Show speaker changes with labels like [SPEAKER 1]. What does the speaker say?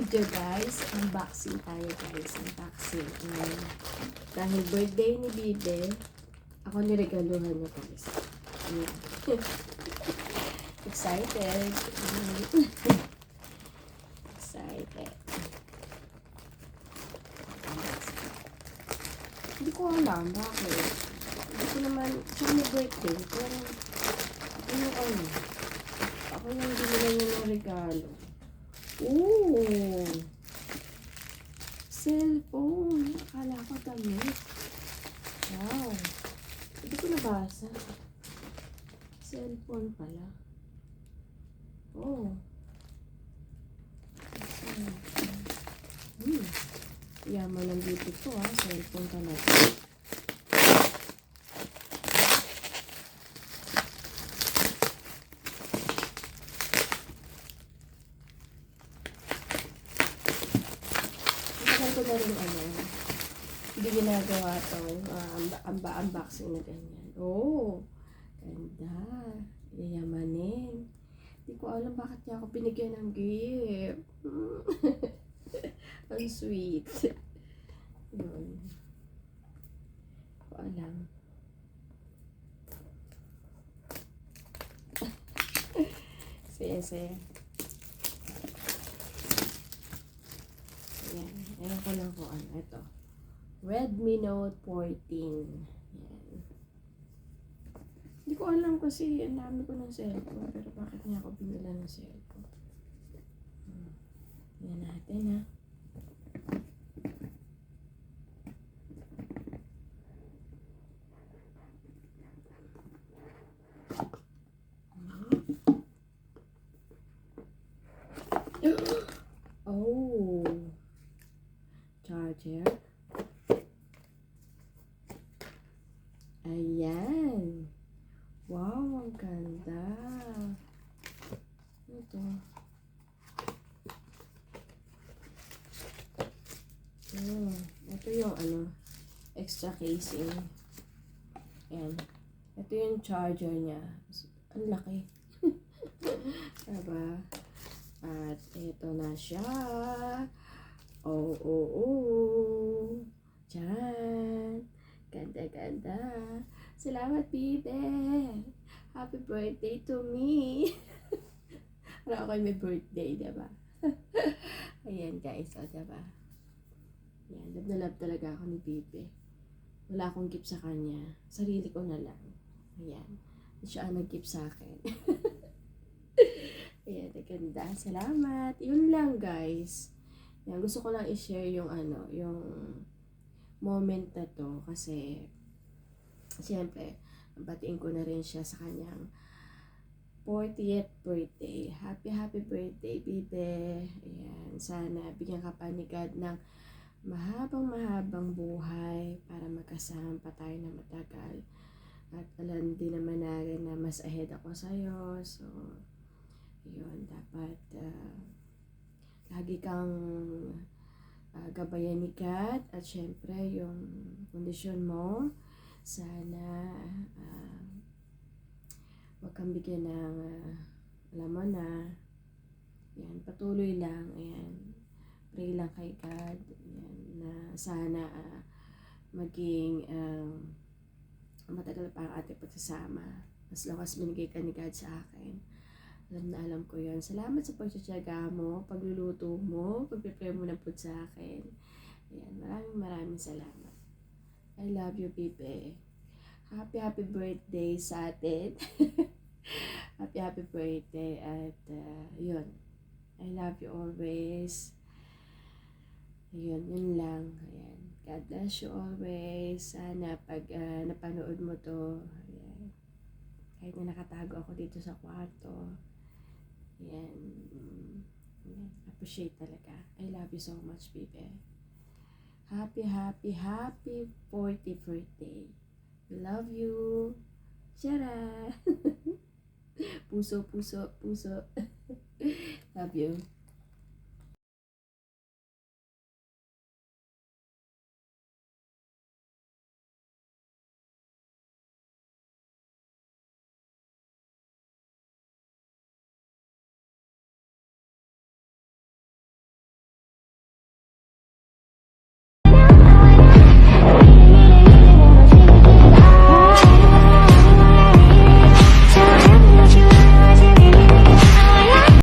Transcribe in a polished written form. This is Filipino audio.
[SPEAKER 1] video guys. Unboxing tayo guys. Unboxing. Dahil birthday ni Bibe, ako niregaluhan niya guys. Excited. Excited. Hindi ko alam bakit. Hindi ko naman, siya may birthday. Pero, ako yung binila niya ng regalo. Ooh! Cellphone. Akala ko damit. Wow. Hindi ko nabasa. Cellphone pala. Oh. Cellphone. Yaman ng beauty ko ha. Cellphone talaga. Ko na rin hindi ginagawa itong unboxing na ganyan. Oh, ganda. Yayamanin. Hindi ko alam bakit niya ako binigyan ng gift. Ang sweet. Yun. Hindi ko alam. Saya. Ayan. Ayan ko lang kung ano. Ito. Redmi Note 14. Ayan. Hindi ko alam kasi ang dami ko ng cellphone. Pero bakit niya ako binila ng cellphone? Ayan natin ha. Oh. Charger. Ayan. Wow, ang ganda. Ito. Ito yung extra casing. Ayan. Ito yung charger niya. Ang laki. Diba? At ito na siya. Oh. Diyan. Ganda. Salamat, Bibe. Happy birthday to me. Para ako may birthday, diba? Ayan, guys. O, diba? Ayan, love na love talaga ako ni Bibe. Wala akong gift sa kanya. Sarili ko na lang. Ayan. Siya ang nag-gift sa akin. Ayan, ganda. Salamat. Yun lang, guys. Yan, gusto ko lang i-share yung yung moment na to kasi siyempre, batiin ko na rin siya sa kanyang 40th birthday. Happy birthday, Bibe. Ayan, sana bigyan ka pa ni God ng mahabang buhay para magkasama pa tayo na matagal. At alam din naman natin na mas ahead ako sa'yo. So, yun, dapat lagi kang gabayan ni God at syempre yung kondisyon mo sana wag kang bigyan ng alam mo na yan, patuloy lang, ayan, pray lang kay God, ayan, na sana maging matagal pa ang ating pagsasama as long as binigay ka ni God sa akin. Alam ko yun. Salamat sa pagtsatsaga mo, pagluluto mo, pagpipray mo na po sa akin. Ayan, maraming salamat. I love you, Bibe. Happy birthday sa atin. happy birthday. At yun, I love you always. Yun lang. Ayan. God bless you always. Sana pag napanood mo to, ayan, kahit na nakatago ako dito sa kwarto, yan. Appreciate talaga. I love you so much, Bibe. Happy 40th birthday. We love you. Shara. Puso. Love you.